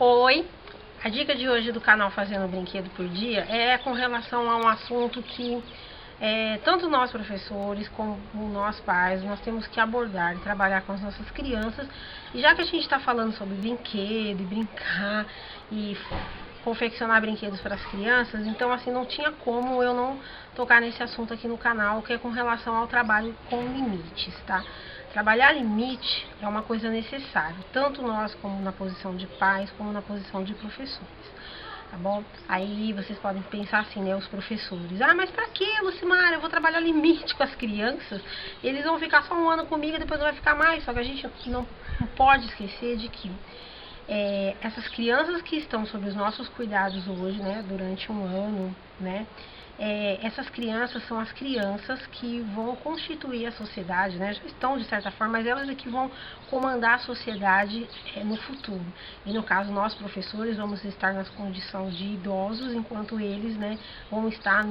Oi! A dica de hoje do canal Fazendo Brinquedo por Dia é com relação a um assunto que tanto nós professores como nós pais, nós temos que abordar e trabalhar com as nossas crianças. E já que a gente está falando sobre brinquedo e brincar e confeccionar brinquedos para as crianças, então assim, não tinha como eu não tocar nesse assunto aqui no canal, que é com relação ao trabalho com limites, tá? Trabalhar limite é uma coisa necessária, tanto nós como na posição de pais, como na posição de professores, tá bom? Aí vocês podem pensar assim, né, os professores: ah, mas pra que, Lucimara, eu vou trabalhar limite com as crianças? Eles vão ficar só um ano comigo e depois não vai ficar mais. Só que a gente não pode esquecer de que essas crianças que estão sob os nossos cuidados hoje, né, durante um ano, né, essas crianças são as crianças que vão constituir a sociedade, né? Já estão de certa forma, mas elas é que vão comandar a sociedade no futuro. E no caso, nós professores vamos estar nas condições de idosos, enquanto eles, né, vão estar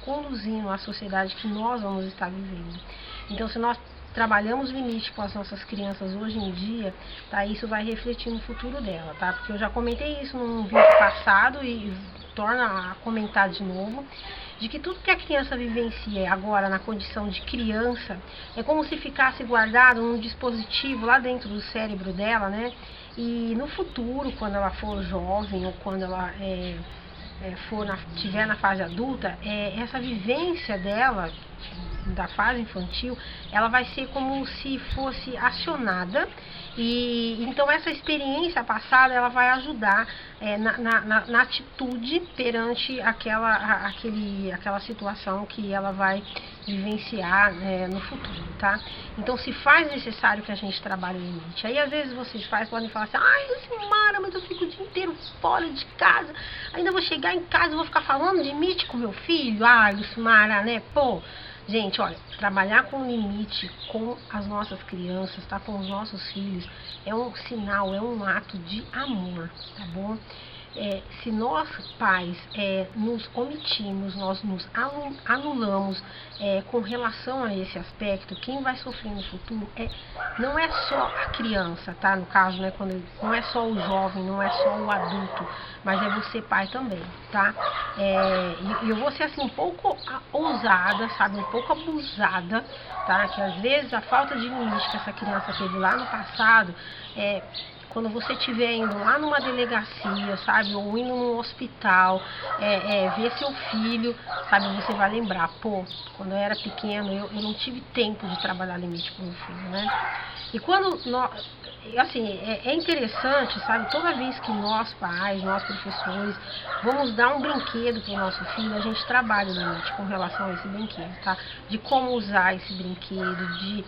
conduzindo a sociedade que nós vamos estar vivendo. Então, se nós trabalhamos limite com as nossas crianças hoje em dia, tá? Isso vai refletir no futuro dela, tá? Porque eu já comentei isso num vídeo passado e torna a comentar de novo, de que tudo que a criança vivencia agora na condição de criança é como se ficasse guardado num dispositivo lá dentro do cérebro dela, né? E no futuro, quando ela for jovem ou quando ela tiver na fase adulta, essa vivência dela da fase infantil, ela vai ser como se fosse acionada, e então essa experiência passada ela vai ajudar na atitude perante aquela situação que ela vai vivenciar no futuro, tá? Então se faz necessário que a gente trabalhe o limite. Aí às vezes vocês podem falar assim: ai, Lucimara, mas eu fico o dia inteiro fora de casa, ainda vou chegar em casa e vou ficar falando de limite com meu filho. Ai, Lucimara, né? Pô, gente, olha, trabalhar com limite com as nossas crianças, tá? Com os nossos filhos, é um sinal, é um ato de amor, tá bom? Se nós, pais, nos omitimos, nós nos anulamos com relação a esse aspecto, quem vai sofrer no futuro não é só a criança, tá? No caso, né, não é só o jovem, não é só o adulto, mas é você, pai, também, tá? E eu vou ser assim um pouco ousada, sabe? Um pouco abusada, tá? Que às vezes a falta de limite que essa criança teve lá no passado, quando você estiver indo lá numa delegacia, sabe, ou indo num hospital, ver seu filho, sabe, você vai lembrar: pô, quando eu era pequeno, eu não tive tempo de trabalhar limite com o meu filho, né? E quando assim, é interessante, sabe, toda vez que nós pais, nós professores, vamos dar um brinquedo para o nosso filho, a gente trabalha o limite com relação a esse brinquedo, tá? De como usar esse brinquedo, de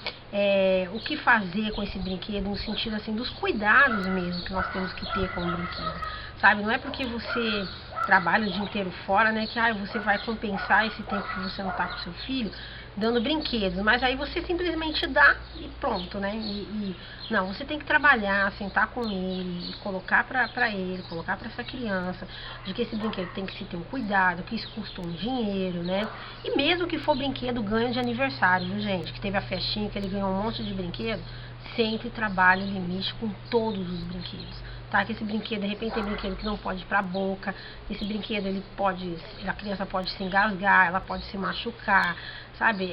o que fazer com esse brinquedo, no sentido assim, dos cuidados mesmo que nós temos que ter com o brinquedo, sabe? Não é porque você trabalha o dia inteiro fora, né, que você vai compensar esse tempo que você não está com seu filho dando brinquedos, mas aí você simplesmente dá e pronto, né? Não, você tem que trabalhar, sentar com ele, colocar para ele, colocar para essa criança, de que esse brinquedo tem que se ter um cuidado, que isso custa um dinheiro, né? E mesmo que for brinquedo ganho de aniversário, viu, gente? Que teve a festinha, que ele ganhou um monte de brinquedo, sempre trabalhe o limite com todos os brinquedos, tá? Que esse brinquedo, de repente, tem brinquedo que não pode ir pra boca, esse brinquedo, a criança pode se engasgar, ela pode se machucar, sabe?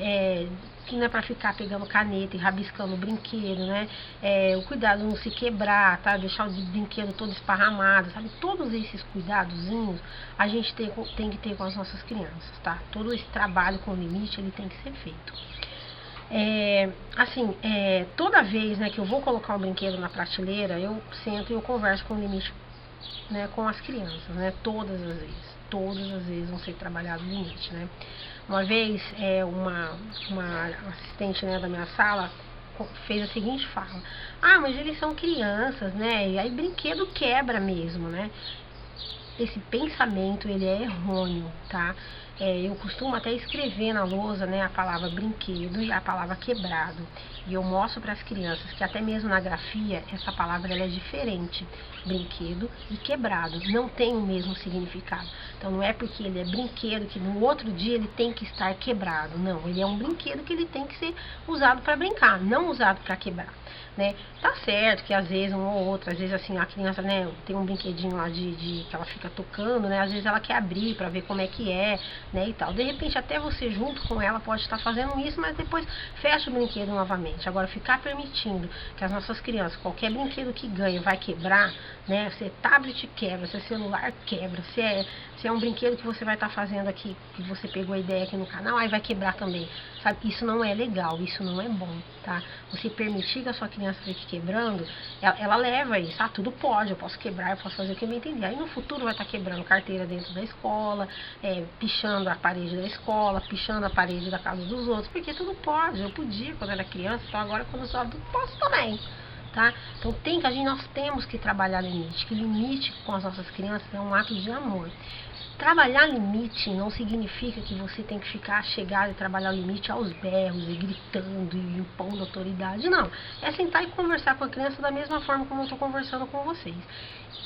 Que não é pra ficar pegando caneta e rabiscando o brinquedo, né? O cuidado de não se quebrar, tá? Deixar o brinquedo todo esparramado, sabe? Todos esses cuidadozinhos a gente tem que ter com as nossas crianças, tá? Todo esse trabalho com limite, ele tem que ser feito. Toda vez, né, que eu vou colocar um brinquedo na prateleira, eu sento e eu converso com o limite, né, com as crianças, né? Todas as vezes vão ser trabalhado o limite, né? Uma vez, uma assistente, né, da minha sala fez a seguinte fala: ah, mas eles são crianças, né? E aí brinquedo quebra mesmo, né? Esse pensamento, ele é errôneo, tá? eu costumo até escrever na lousa, né, a palavra brinquedo e a palavra quebrado. E eu mostro para as crianças que até mesmo na grafia, essa palavra ela é diferente. Brinquedo e quebrado não tem o mesmo significado. Então não é porque ele é brinquedo que no outro dia ele tem que estar quebrado. Não, ele é um brinquedo que ele tem que ser usado para brincar, não usado para quebrar. Né? Tá certo que às vezes um ou outro, às vezes assim, a criança, né, tem um brinquedinho lá que ela fica tocando, né? Às vezes ela quer abrir para ver como é que é, né, e tal. De repente até você junto com ela pode estar fazendo isso, mas depois fecha o brinquedo novamente. Agora ficar permitindo que as nossas crianças, qualquer brinquedo que ganha vai quebrar, né? Se é tablet quebra, se é celular quebra, se é um brinquedo que você vai estar fazendo aqui, que você pegou a ideia aqui no canal, aí vai quebrar também. Sabe? Isso não é legal, isso não é bom, tá? Você permitir que a sua criança fique quebrando, ela leva isso, tudo pode, eu posso quebrar, eu posso fazer o que eu me entender. Aí no futuro vai estar quebrando carteira dentro da escola, pichando a parede da escola, pichando a parede da casa dos outros, porque tudo pode, eu podia quando era criança, então agora quando eu sou adulto posso também. Tá? Então nós temos que trabalhar limite, que limite com as nossas crianças é um ato de amor. Trabalhar limite não significa que você tem que ficar chegado e trabalhar o limite aos berros e gritando e impondo autoridade, não. É sentar e conversar com a criança da mesma forma como eu estou conversando com vocês.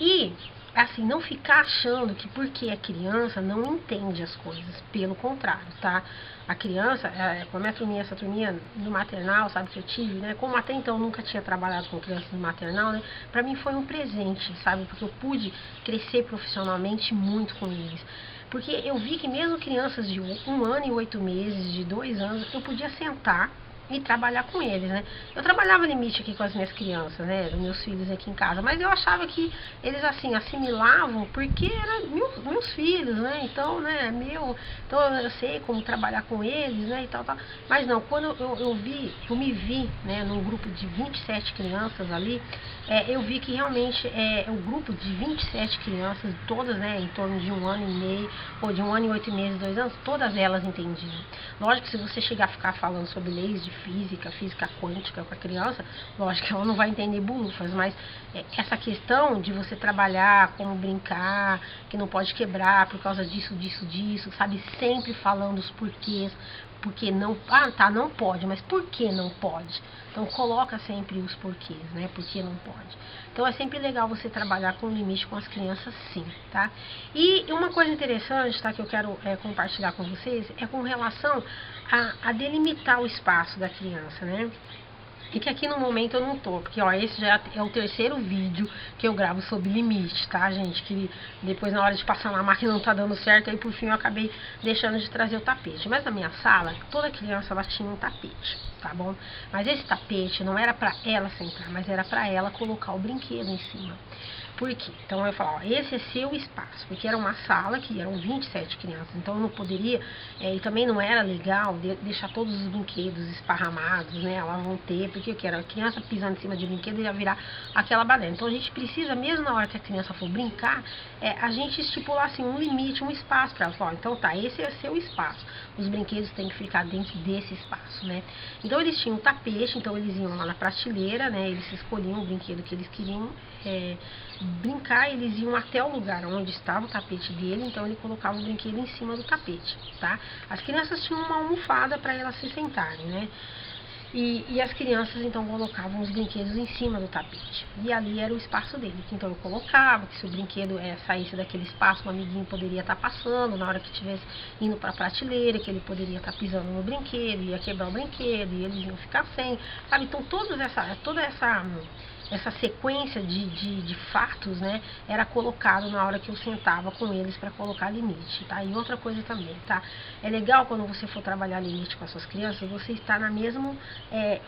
E, assim, não ficar achando que porque é criança não entende as coisas, pelo contrário, tá? A criança, com a minha turminha, essa turminha no maternal, sabe, que eu tive, né? Como até então eu nunca tinha trabalhado com crianças no maternal, né? Pra mim foi um presente, sabe? Porque eu pude crescer profissionalmente muito com eles. Porque eu vi que mesmo crianças de 1 ano e 8 meses, de 2 anos, eu podia sentar e trabalhar com eles, né? Eu trabalhava limite aqui com as minhas crianças, né? Os meus filhos aqui em casa, mas eu achava que eles, assim, assimilavam porque eram meus filhos, né? Então, né, então eu sei como trabalhar com eles, né, e tal. Mas não, quando eu me vi, né, num grupo de 27 crianças ali, eu vi que realmente o grupo de 27 crianças, todas, né, em torno de 1 ano e meio, ou de 1 ano e 8 meses, 2 anos, todas elas entendiam. Lógico que se você chegar a ficar falando sobre leis de física quântica com a criança, lógico que ela não vai entender bulufas, mas essa questão de você trabalhar, como brincar, que não pode quebrar por causa disso, sabe? Sempre falando os porquês, porque não, não pode, mas por que não pode? Então coloca sempre os porquês, né? Por que não pode? Então é sempre legal você trabalhar com limite com as crianças, sim, tá? E uma coisa interessante, tá, que eu quero compartilhar com vocês é com relação a delimitar o espaço da criança, né? E que aqui no momento eu não tô, porque ó, esse já é o terceiro vídeo que eu gravo sobre limite, tá, gente? Que depois na hora de passar na máquina não tá dando certo, aí por fim eu acabei deixando de trazer o tapete. Mas na minha sala, toda criança ela tinha um tapete, tá bom? Mas esse tapete não era pra ela sentar, mas era pra ela colocar o brinquedo em cima. Por quê? Então eu falo, ó, esse é seu espaço, porque era uma sala que eram 27 crianças, então eu não poderia, e também não era legal deixar todos os brinquedos esparramados, né? Elas vão ter, porque eu quero a criança pisando em cima de brinquedo ia virar aquela baderna. Então a gente precisa, mesmo na hora que a criança for brincar, a gente estipular assim um limite, um espaço para ela. Falar, ó, então tá, esse é seu espaço. Os brinquedos têm que ficar dentro desse espaço, né? Então eles tinham um tapete, então eles iam lá na prateleira, né? Eles escolhiam o brinquedo que eles queriam brincar, eles iam até o lugar onde estava o tapete dele, então ele colocava o brinquedo em cima do tapete, tá? As crianças tinham uma almofada para elas se sentarem, né? E as crianças então colocavam os brinquedos em cima do tapete. E ali era o espaço dele. Então eu colocava que se o brinquedo saísse daquele espaço, um amiguinho poderia estar passando, na hora que estivesse indo para a prateleira, que ele poderia estar pisando no brinquedo, ia quebrar o brinquedo, e eles iam ficar sem, sabe? Então toda essa sequência de fatos, né, era colocado na hora que eu sentava com eles para colocar limite, tá? E outra coisa também, tá? É legal quando você for trabalhar limite com as suas crianças, você está no mesmo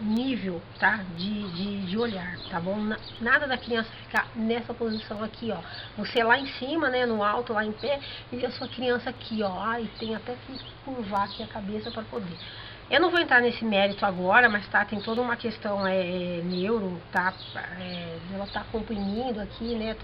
nível, tá? De olhar, tá bom? Nada da criança ficar nessa posição aqui, ó. Você lá em cima, né, no alto, lá em pé, e a sua criança aqui, ó. Ai, tem até que curvar aqui a cabeça para poder. Eu não vou entrar nesse mérito agora, mas tá, tem toda uma questão neuro, tá? Ela tá comprimindo aqui, né,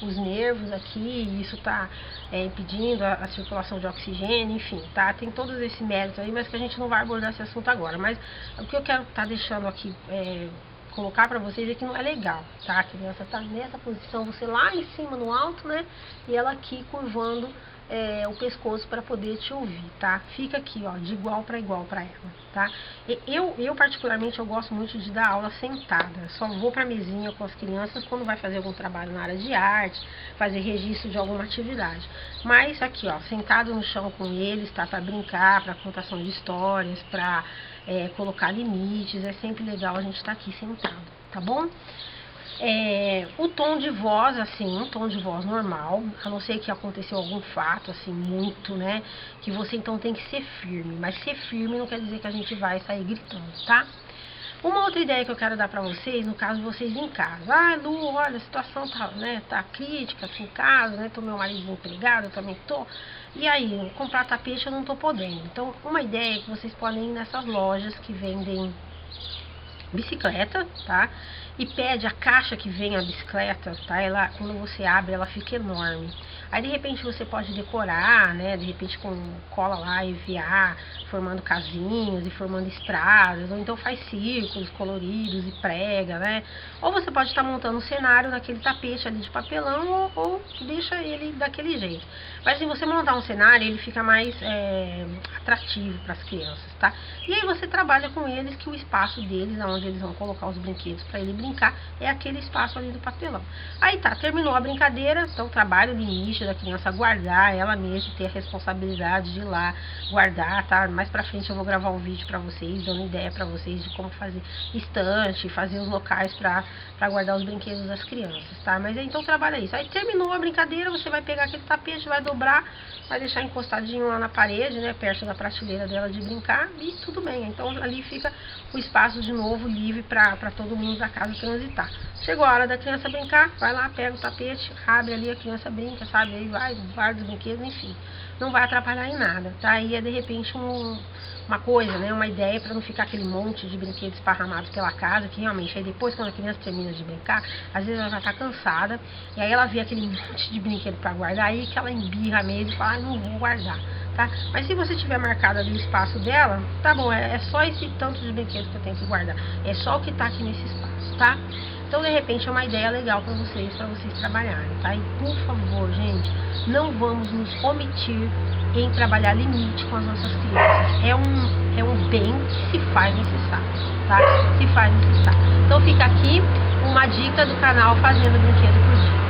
os nervos aqui, e isso tá impedindo a circulação de oxigênio, enfim, tá? Tem todos esse mérito aí, mas que a gente não vai abordar esse assunto agora. Mas o que eu quero tá deixando aqui, colocar pra vocês é que não é legal, tá? A criança tá nessa posição, você lá em cima no alto, né? E ela aqui curvando o pescoço para poder te ouvir, tá? Fica aqui, ó, de igual para ela, tá? Eu particularmente, eu gosto muito de dar aula sentada. Só vou pra mesinha com as crianças quando vai fazer algum trabalho na área de arte, fazer registro de alguma atividade. Mas aqui, ó, sentado no chão com eles, tá? Para brincar, para contação de histórias, para colocar limites. É sempre legal a gente estar aqui sentado, tá bom? O tom de voz, assim, um tom de voz normal, a não ser que aconteceu algum fato, assim, muito, né, que você então tem que ser firme, mas ser firme não quer dizer que a gente vai sair gritando, tá? Uma outra ideia que eu quero dar pra vocês, no caso de vocês em casa, Lu, olha, a situação tá, né, tá crítica aqui em casa, né, tô meu marido desempregado, eu também tô, e aí, comprar tapete eu não tô podendo. Então, uma ideia é que vocês podem ir nessas lojas que vendem bicicleta, tá? E pede a caixa que vem a bicicleta, tá? Ela, quando você abre, ela fica enorme. Aí, de repente, você pode decorar, né? De repente, com cola lá, enviar, formando casinhos e formando estradas. Ou então faz círculos coloridos e prega, né? Ou você pode estar montando um cenário naquele tapete ali de papelão ou deixa ele daquele jeito. Mas se você montar um cenário, ele fica mais atrativo para as crianças, tá? E aí você trabalha com eles que o espaço deles, onde eles vão colocar os brinquedos para ele brincar, é aquele espaço ali do papelão. Aí tá, terminou a brincadeira, então trabalho do início da criança guardar ela mesma, ter a responsabilidade de ir lá guardar, tá? Mais pra frente eu vou gravar um vídeo pra vocês, dando ideia pra vocês de como fazer estante, fazer os locais pra guardar os brinquedos das crianças, tá? Mas então trabalha isso. Aí terminou a brincadeira, você vai pegar aquele tapete, vai dobrar, vai deixar encostadinho lá na parede, né? Perto da prateleira dela de brincar e tudo bem. Então ali fica o espaço de novo livre pra todo mundo da casa transitar. Chegou a hora da criança brincar, vai lá, pega o tapete, abre ali, a criança brinca, sabe? Aí vai, guarda os brinquedos, enfim. Não vai atrapalhar em nada, tá? Aí é de repente uma coisa, né? Uma ideia para não ficar aquele monte de brinquedos esparramados pela casa, que realmente aí depois, quando a criança termina de brincar, às vezes ela já tá cansada, e aí ela vê aquele monte de brinquedo para guardar, aí que ela embirra mesmo e fala, não vou guardar, tá? Mas se você tiver marcado ali o espaço dela, tá bom, é só esse tanto de brinquedos que eu tenho que guardar, é só o que tá aqui nesse espaço, tá? Então, de repente, é uma ideia legal para vocês trabalharem, tá? E, por favor, gente, não vamos nos omitir em trabalhar limite com as nossas crianças. É um bem que se faz necessário, tá? Se faz necessário. Então, fica aqui uma dica do canal Fazendo Brinquedo por Dia.